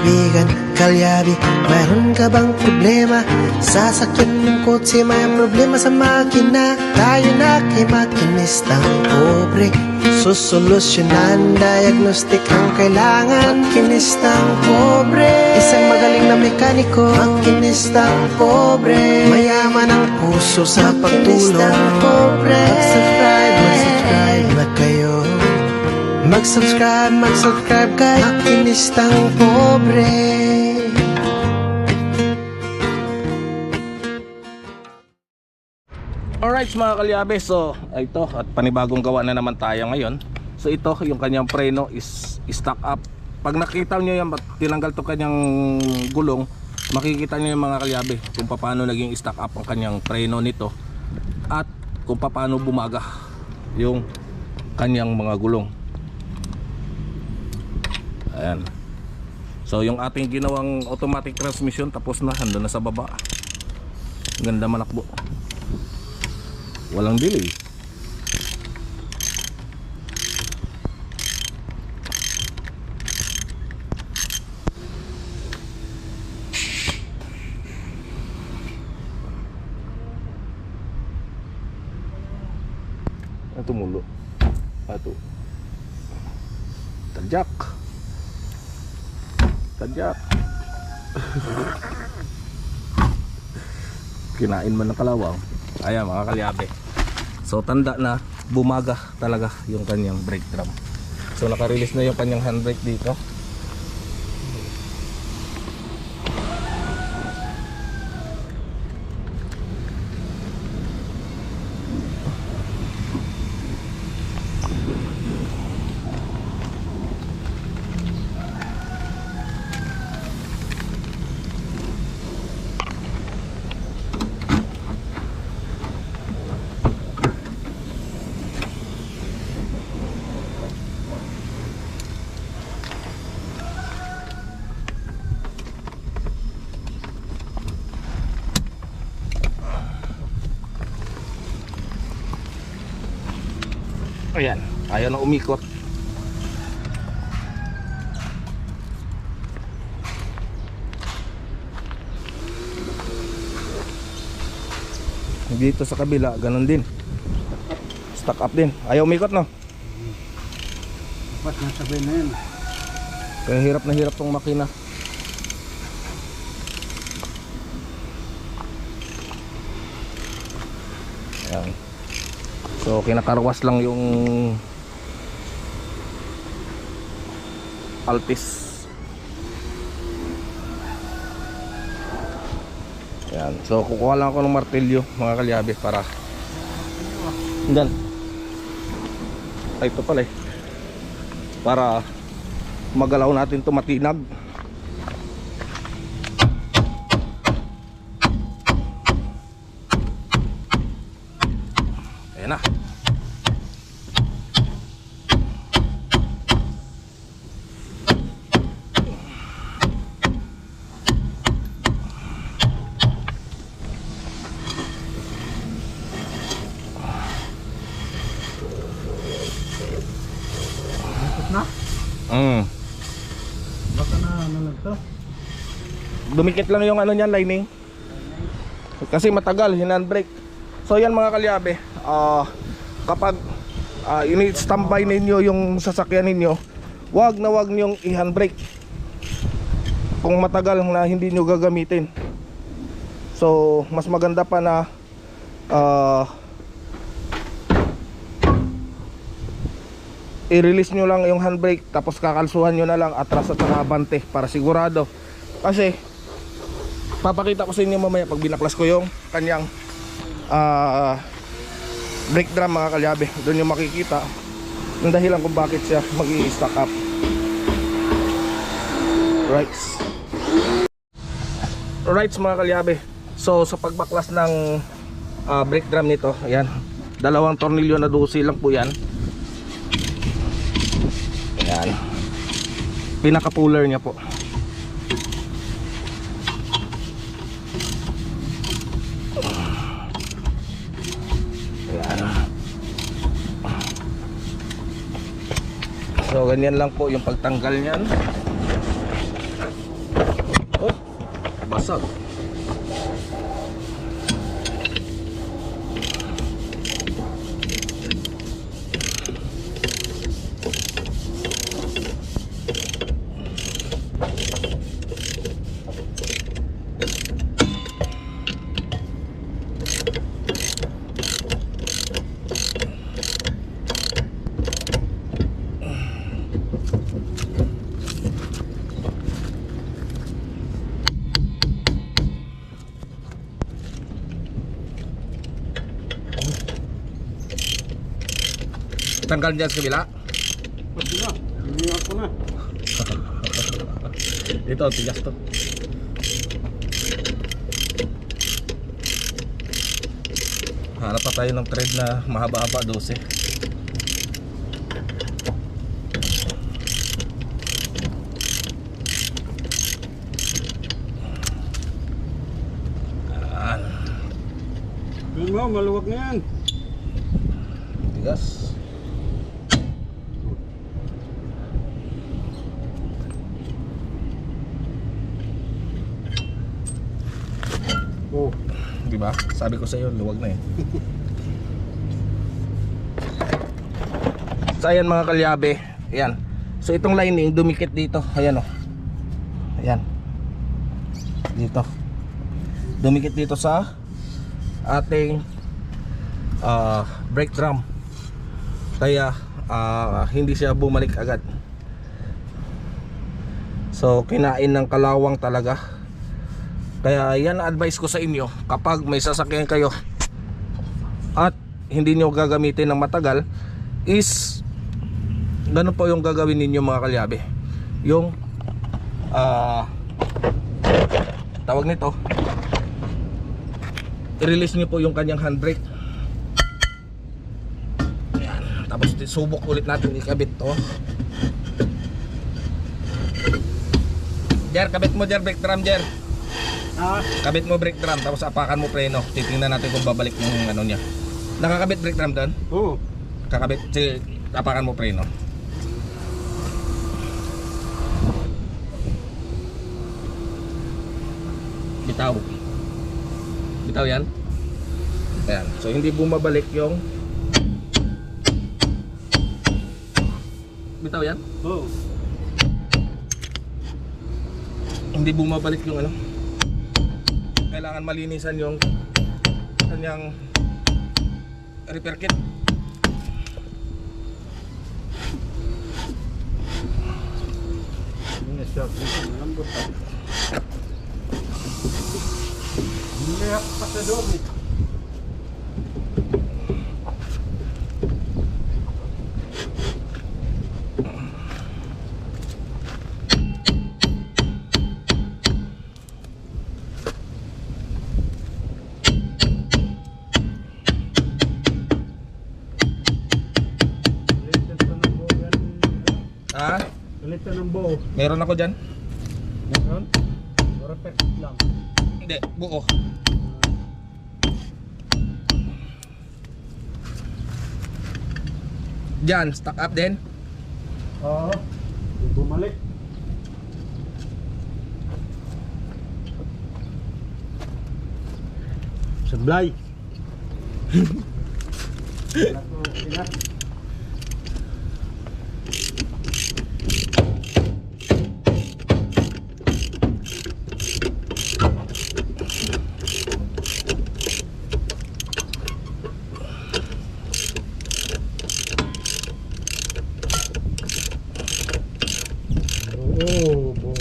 kaibigan, kalyabi, mayroon ka bang problema? Sasakyan ng kotse, may problema sa makina. Tayo na kay makinistang pobre, susolusyonan, diagnostic ang kailangan. Makinistang pobre, isang magaling na mekaniko. Makinistang pobre, mayaman ang puso sa pagtulong. Mag-subscribe na kayo. Mag-subscribe kay Makinistang Pobre. Alright mga kalyabe, so ito at panibagong gawa na naman tayo ngayon. So ito yung kanyang preno is stock up. Pag nakita nyo yan, tinanggal to kanyang gulong, makikita nyo yung mga kalyabe kung paano naging stock up ang kanyang preno nito at kung paano bumaga yung kanyang mga gulong. Ayan. So yung ating ginawang automatic transmission tapos na, handa na sa baba. Ganda manakbo, walang delay. Ito mulo. Ito Tadyak. Kinain man ng kalawaw. Ayan mga kalyabe, so tanda na bumaga talaga yung kanyang brake drum. So naka-release na yung kanyang handbrake dito. Ayan, ayaw na umikot. Dito sa kabila, ganun din. Stuck up din. Ayaw umikot, no? Dapat nasabay na yan. Kaya hirap na hirap tong makina. Ayan. So kinakarwas lang yung Altis. Ayan. So kukuha lang ako ng martilyo mga kalyabe para Diyan. Ay, ito pala eh, para magalaw natin ito matinag. Ayan na. Na? Baka na to. Dumikit lang yung ano niyan, lining. Kasi matagal, hinandbrake. So yan mga kalyabe, kapag ini-standby ninyo yung sasakyan ninyo, wag nyong i-handbrake kung matagal na hindi nyo gagamitin. So mas maganda pa na i-release nyo lang yung handbrake, tapos kakalsuhan nyo na lang atras at abante para sigurado. Kasi papakita ko sa inyo mamaya pag binaklas ko yung kanyang brake drum mga kalyabe. Doon yung makikita yung dahilan kung bakit siya mag-i-stack up. Right mga kalyabe, so sa pagbaklas ng brake drum nito, ayan, dalawang tornilyo na 12 lang po yan. Ayan, pinaka-puller niya po. Ayan. So ganyan lang po yung pagtanggal niyan. Basag. Tanggal dyan sa kabila. Pati na. Hindi ako na. Ito, tigas to. Hanap pa tayo ng thread na mahaba-haba, 12. Yun mo, maluwag na yan. Tigas. Oh. Di ba? Sabi ko sa iyo, luwag na eh. So ayan mga kalyabe, ayan. So itong lining dumikit dito, ayan oh. Ayan. Dito. Dumikit dito sa ating brake drum. Kaya hindi siya bumalik agad. So kinain ng kalawang talaga. Kaya yan advice ko sa inyo, kapag may sasakyan kayo at hindi nyo gagamitin ng matagal, is ganun po yung gagawin ninyo mga kalyabe. Yung tawag nito, i-release nyo po yung kanyang handbrake. Ayan. Tapos subok ulit natin ikabit to. Jer, kabit mo Jer, brake drum Jer. Kabit mo brake drum, tapos apakan mo preno. Titingnan natin kung babalik yung ano niya. Nakakabit brake drum doon? Oo. Kakabit, apakan mo preno. Bitaw. Bitaw yan. Ayan, so hindi bumabalik yung bitaw yan? Oo. Hindi bumabalik yung ano. Kailangan malinisan yung kanyang repair kit. Hindi siya. Lambot. Hindi ako pa sa doon eh. Ha? Palitan ng buo. Meron ako dyan? Meron? Perfect lang. Hindi, buo. Dyan, stock up din. Oo. Bumalik. Sablay. Sila. Oh, bo.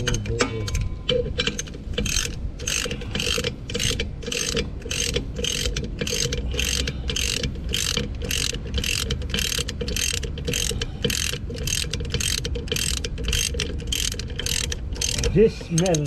This smell.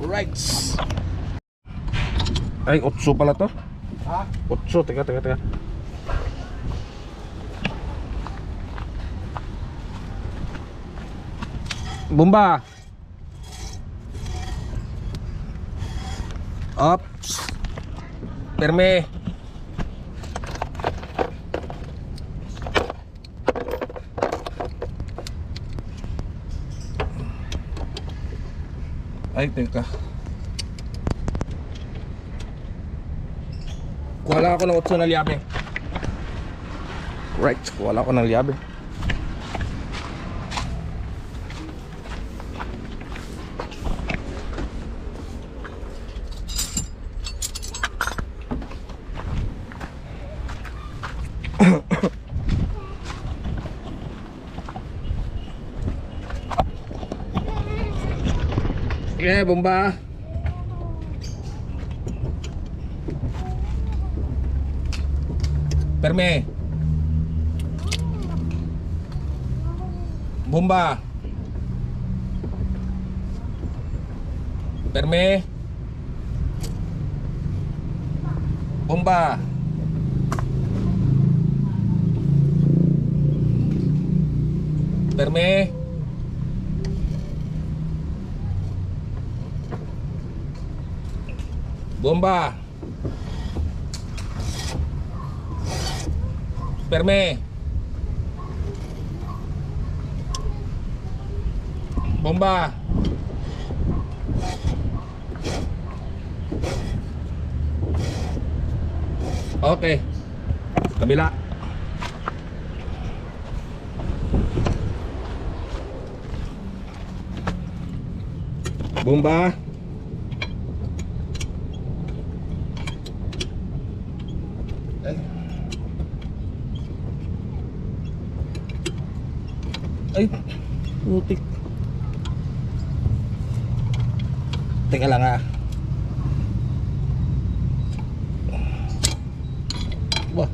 Right. Ay, 8 pala to. Ha? 8, teka. Bomba. Ops. Perme. Ay, teka. Kuha lang ako ng 8 na liabe. Right, kuha lang ako ng liabe. Okay, bomba. Perme. Bomba. Perme. Bomba. Perme. Bomba. Perme. Bomba. Okay. Kabila. Bomba. Ay, putik. Teka lang ah. Wah.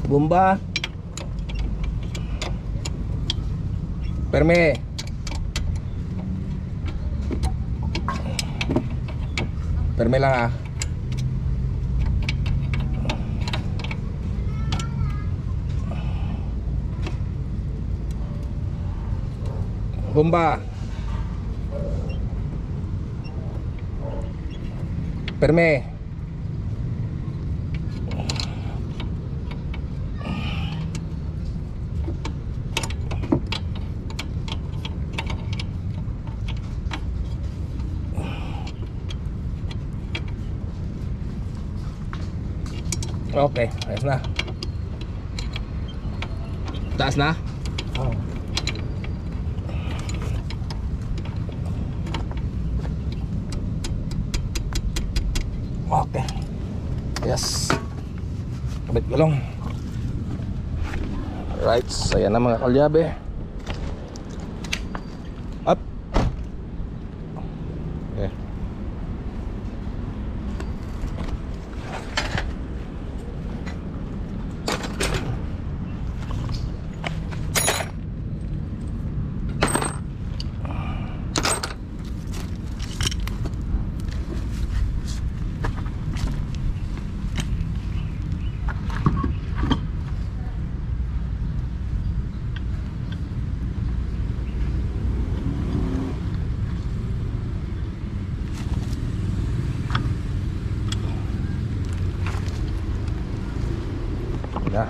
Bomba. Perme. Perme lang ah. Bomba. Perme. Okay, ayos na. Taas na? Oo. Okay. Yes. Kabit gulong. Right, ayan na mga kalyabe. Up. Okay. Na.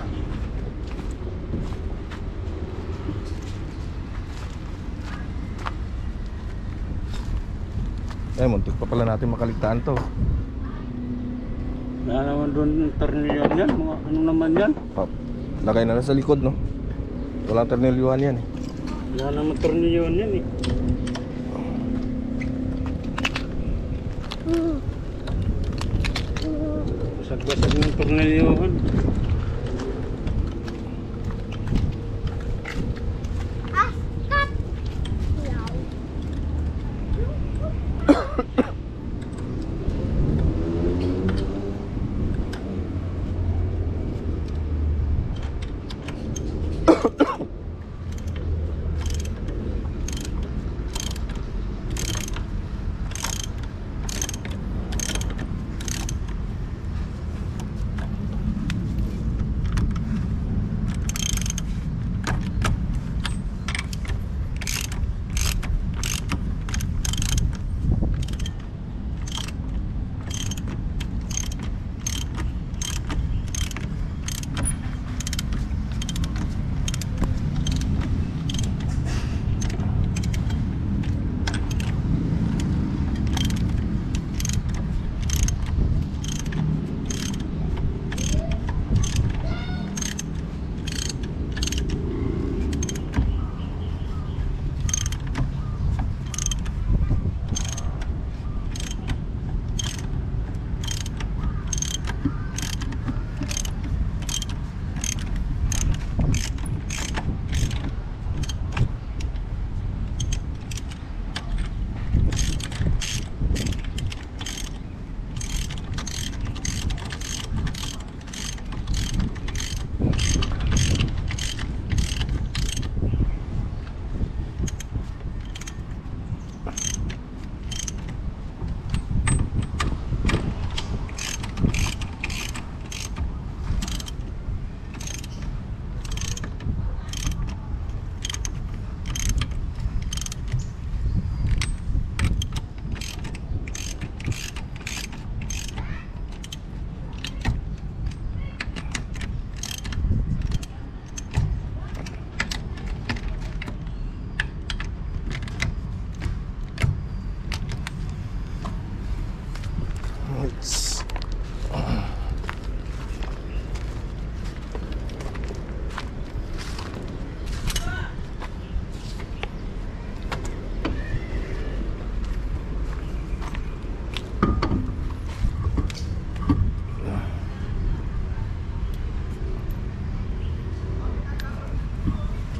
Muntik pa pala natin makaligtaan to. Wala naman doon yung tornilyo yan. Mga ano naman yan? Lagay na lang sa likod, no? Walang tornilyuhan yan eh. Wala naman tornilyon yan eh. Basag-basag ng tornilyon.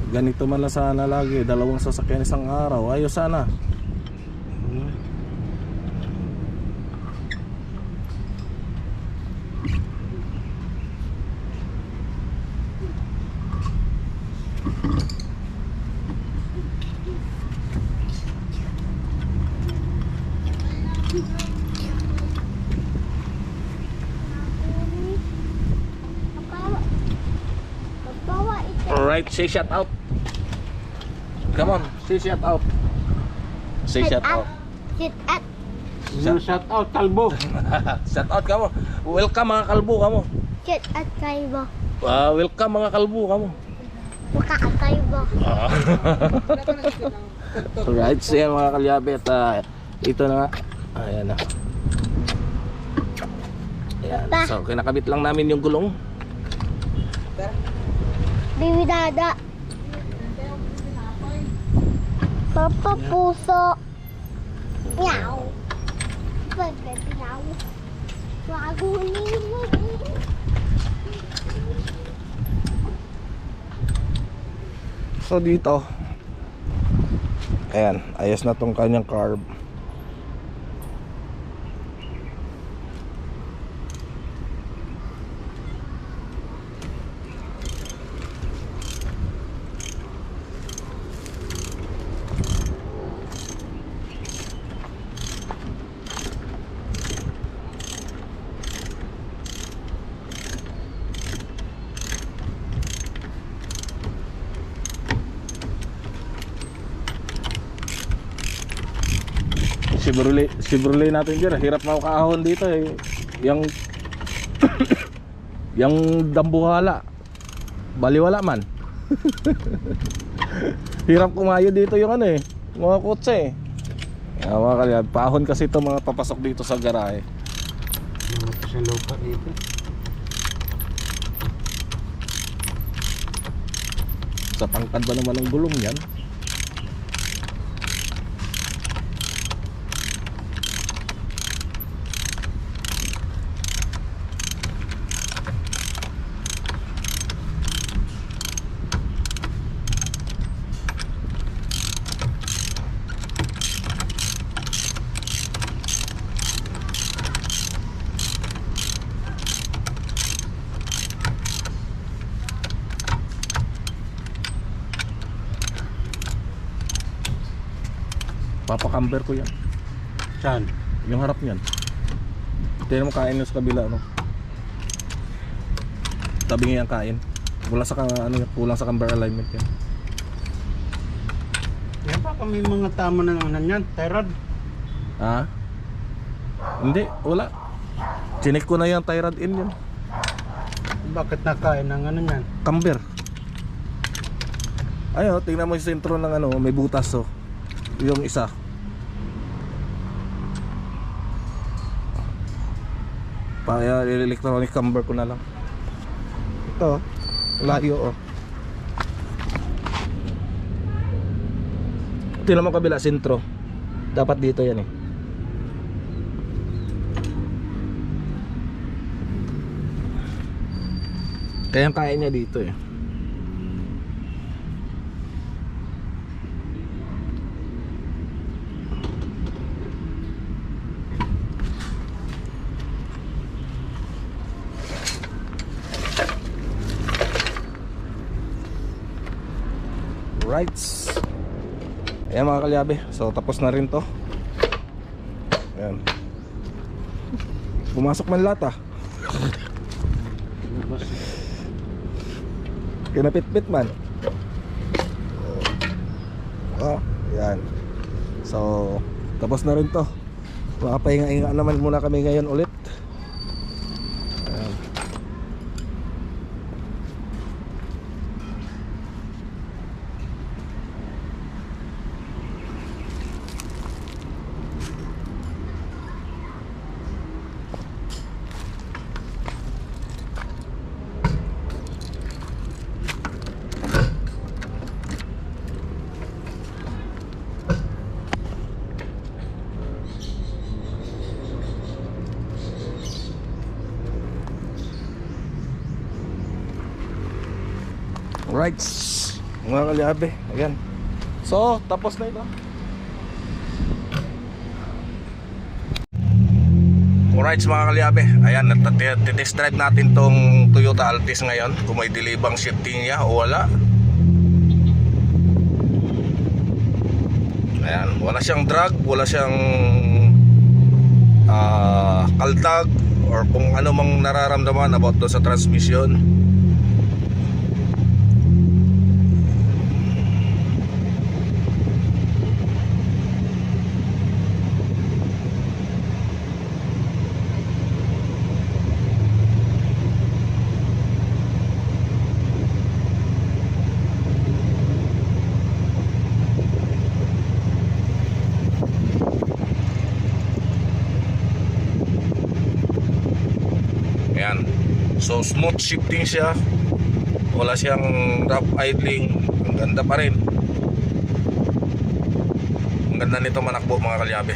Ganito man lang sana lagi, dalawang sasakyan isang araw. Ayos sana. Alright, say shout out. Come on, say shout out. Say shout out. Shout out Talbo. Shout out kamo. Welcome mga kalbo kamo. Shout out kayo. Welcome mga kalbo kamo. Bukaan kayo ba? Alright, so yan mga kalyabe at ito na nga. Ayan na. Ayan. So kinakabit lang namin yung gulong. Baby Dada. Papa Puso. Meow. Baby Meow. Wagunin mo. So dito, ayan, ayos na tong kanyang carb. Chevrolet natin dyan, hirap makakahon dito eh. Yang yang dambuhala baliwala man. Hirap kumayo dito yung ano eh, mga kotse eh. Mga kalyan, paahon kasi ito mga papasok dito sa garahe. Sa lupa dito. Sa tangkad ba naman ang gulong yan? Papakamber ko yan. Saan? Yung harap niyan. Tingnan mo kain yung sa kabila, no? Tabi nga yung kain. Wala sa kulang sa camber alignment yan. Yan pa kami mga tama ng ano yan, tie rod. Ha? Hindi, wala. Chinik ko na yan, tie rod in yan. Bakit nakain ng ano yan? Camber. Ayun, tingnan mo yung sentro ng ano, may butas, oh. Yung isa. Electronic camber ko na lang. Ito, layo, oh. Tingnan mo kabila, sentro. Dapat dito yan, eh. Kaya niya dito, eh. Rights. Ayan mga kalyabe. So tapos na rin to. Ayan. Pumasok man lata. Kinapit-pit man. Oh, ayan. So tapos na rin to. Makapahinga-hinga naman muna kami ngayon ulit. Ayan. Alright, mga kalyabe, ayan. So, tapos na ito. Alright mga kalyabe, ayan, test drive natin tong Toyota Altis ngayon. Kung may dilibang shifting niya o wala. Ayan, wala siyang drag, wala siyang kaltag, or kung ano mang nararamdaman about doon sa transmission. Ayan. So smooth shifting siya. Wala siyang rough idling. Ang ganda pa rin. Ang ganda nito manakbo mga kalyabe.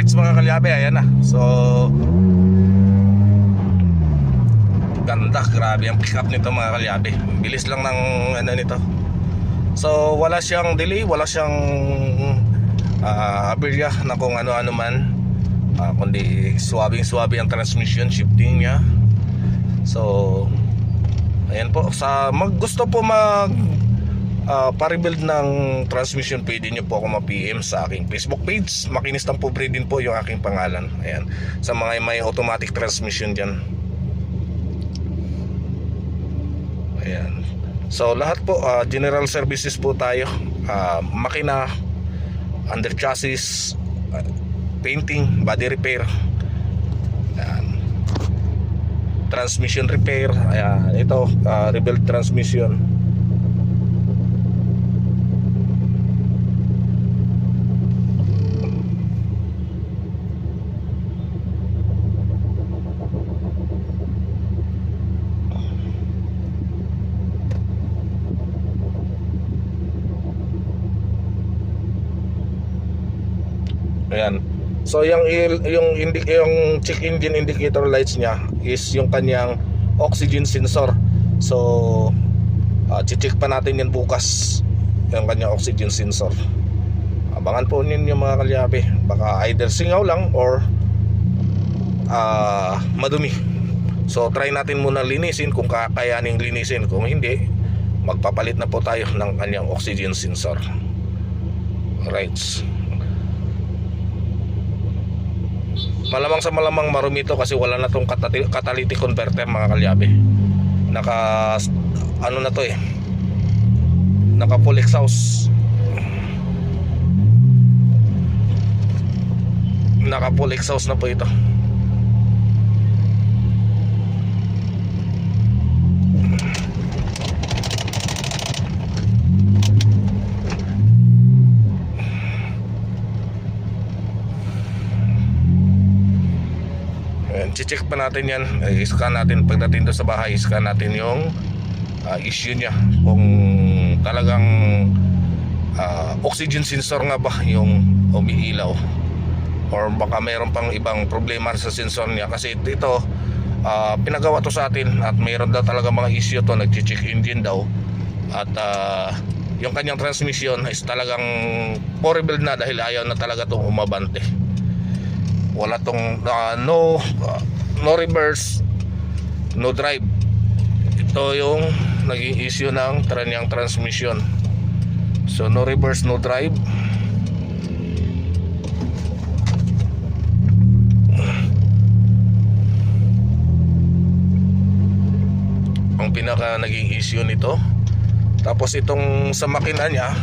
Alright mga kalyabe, ayan na. So ganda, grabe ang pick up nito mga kalyabe. Bilis lang ng ano nito. So wala siyang delay, wala siyang aberya na kung ano-ano man, kundi suwabing-suwabe ang transmission, shifting niya. So ayan po, sa gusto po pa-rebuild ng transmission, pwede nyo po ako ma-PM sa aking Facebook page. Makinis Tampobre din po yung aking pangalan. Ayan, sa mga may automatic transmission dyan. Ayan. So lahat po, general services po tayo, makina, under chassis, painting, body repair, ayan, transmission repair, ayan, ito, rebuild transmission. Ayan. So yung check engine indicator lights niya is yung kanyang oxygen sensor. So check pa natin yan bukas, yung kanyang oxygen sensor. Abangan po ninyo mga kalyabe. Baka either singaw lang or madumi. So try natin muna linisin kung kakayaning linisin. Kung hindi, magpapalit na po tayo ng kanyang oxygen sensor. Alright. Malamang sa malamang marumi ito kasi wala na tong catalytic converter mga kalyabe. Naka ano na to eh, naka full exhaust, naka full exhaust na po ito. I-check pa natin yan, i-scan natin pagdating doon sa bahay, i-scan natin yung issue niya, kung talagang oxygen sensor nga ba yung umiilaw, or baka mayroon pang ibang problema sa sensor niya. Kasi ito pinagawa to sa atin at mayroon daw talaga mga issue to, nag-check engine daw, at yung kanyang transmission is talagang horrible na dahil ayaw na talaga itong umabante. Wala tong no reverse, no drive. Ito yung naging issue ng kanyang transmission. So no reverse, no drive. Ang pinaka naging issue nito. Tapos itong sa makina niya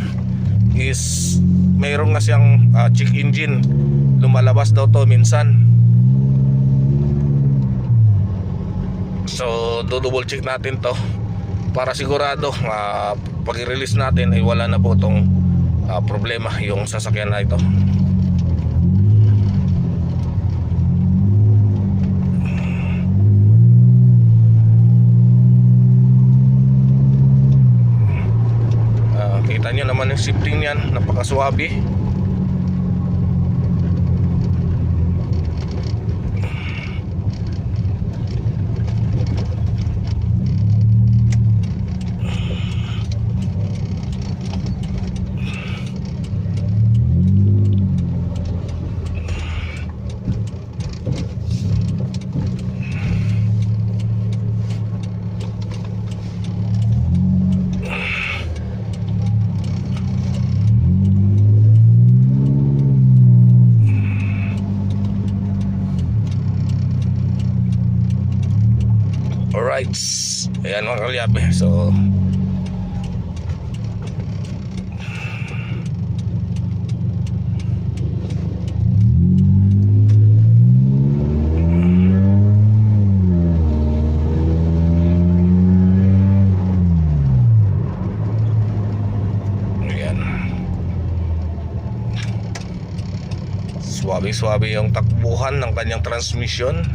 is mayroon nga siyang check engine, lumalabas daw to minsan. So double check natin to para sigurado pag i-release natin ay wala na po tong problema yung sasakyan na ito. Kita nyo naman yung shifting yan, napakaswabe. Alright, ayan mga kalyabe. So ayan, swabe-swabe yung takbuhan ng kanyang transmission.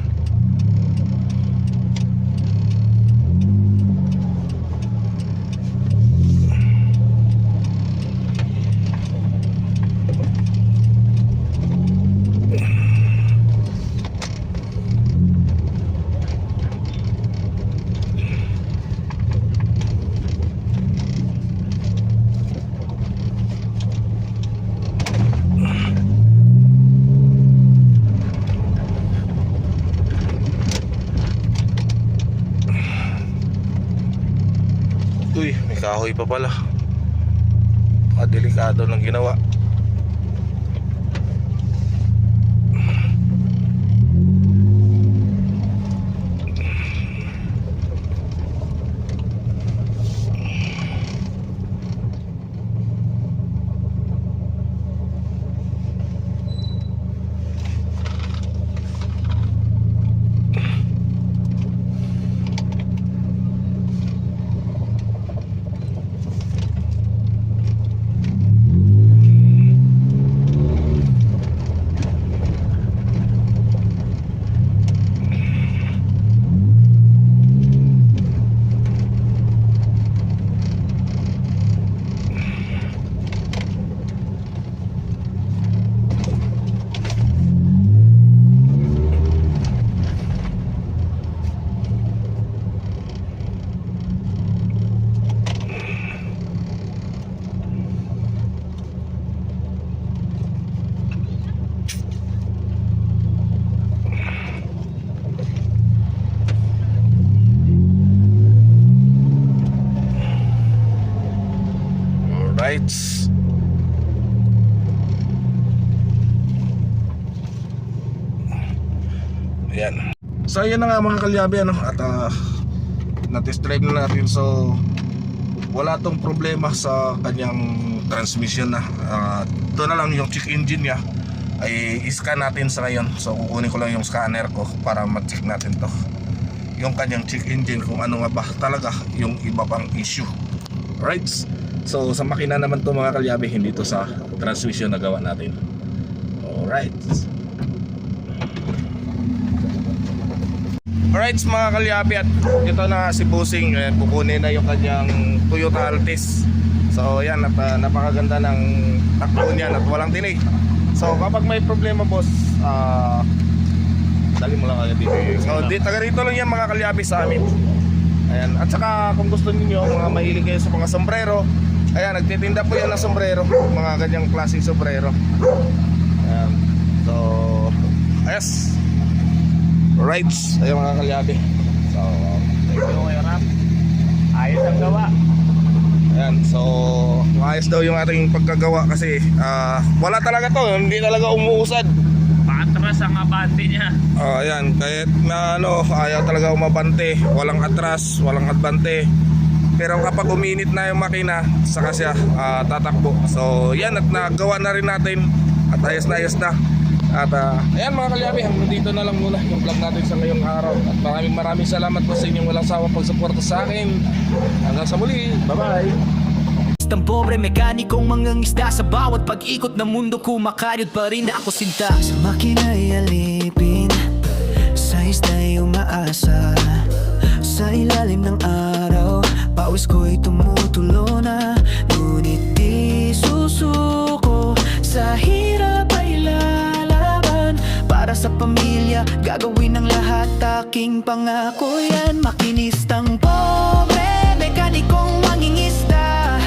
May kahoy pa pala. Delikado ng ginawa. Alright. Ayan. So ayan na nga mga kalyabe, ano? At na-test drive na natin. So wala tong problema sa kanyang transmission na. Ito na lang yung check engine niya ay i-scan natin sa ngayon. So kukunin ko lang yung scanner ko para ma-check natin to, yung kanyang check engine, kung ano nga ba talaga yung iba pang issue. Right? So sa makina naman to mga kalyabe, hindi to sa transmission na gawa natin. Alright. Alright mga kalyabe, at ito na si Bossing, kukunin na yung kanyang Toyota Altis. So yan, at napakaganda ng takbo niyan at walang delay. So kapag may problema boss, dali mo lang agad dito. So taga rito lang yan mga kalyabe sa amin. Ayan. At saka kung gusto niyo mga mahilig kayo sa mga sombrero, ayan, nagtitinda po yan ng sombrero, mga ganyang klaseng sombrero. Ayan. So yes, right, ayun mga kalyabe. So thank you Kuya Rap. Ayos ang gawa. Ayan, so maayos daw yung ating pagkagawa kasi wala talaga to, hindi talaga umuusad. Patras ang abante niya. Ayan, kahit na ayaw talaga umabante, walang atras, walang adbante. Pero kapag uminit na yung makina, saka siya tatakbo. So yan, at nagawa na rin natin at ayos na. At ayan mga kalyabe, hanggang dito na lang muna yung vlog natin sa ngayong araw. At maraming salamat po sa inyong walang sawang pagsuporta sa akin. Hanggang sa muli, bye bye. Ang pobre mekanikong mangangisda sa bawat pag-ikot ng mundo, kumakayod pa rin ako sinta. Sa makina'y alipin, sa isda'y umaasa. Sa ilalim ng araw, pawis ko'y tumutulo na. Ngunit di susuko, sa hirap ay lalaban. Para sa pamilya, gagawin ang lahat, aking pangako yan. Makinistang pobre, mekanikong mangingisda.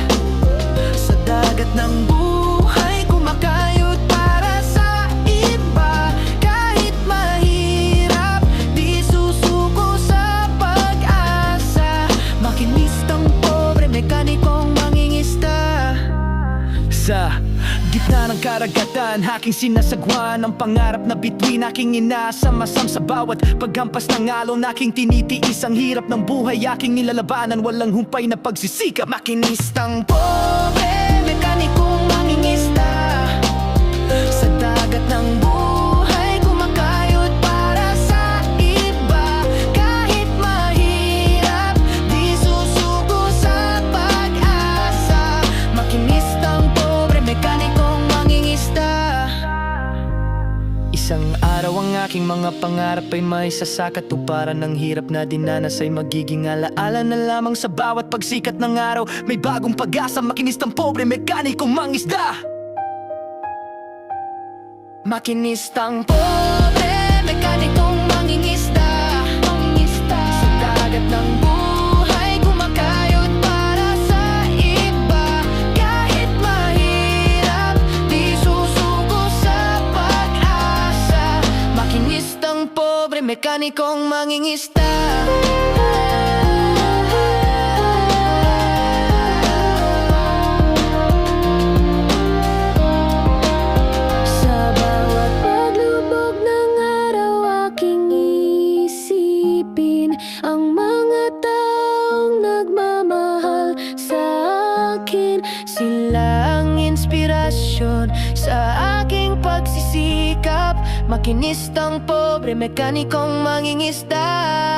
Sa dagat ng buhay, kumakayod para sa iba. Kahit mahirap, di susuko sa pag-asa. Makinistang pobre, mekanikong mangingisda. Sa gitna ng karagatan, aking sinasagwan ang pangarap na bituin aking inaasa. Masam sa bawat paghampas ng alon, aking tinitiis ang hirap ng buhay, aking nilalabanan, walang humpay na pagsisikap. Makinistang pobre, mekanikong mangingisda. Sa dagat ng buhay, kumakayod para sa iba. Kahit mahirap, di susuko sa pag-asa. Makinistang pobre, mekanikong mangingisda. Isang araw ang aking mga pangarap ay may sasakatuparan. Ng hirap na dinanas ay magiging alaala na lamang. Sa bawat pagsikat ng araw, may bagong pag-asa. Makinistang pobre, mekanikong mangisda. Makinistang pobre, mekanikong mangingisda. Sa dagat ng buhay, kumakayod para sa iba. Kahit mahirap, di susuko sa pag-asa. Makinistang pobre, mekanikong mangingisda. makinistang pobre, mekanikong mangingisda.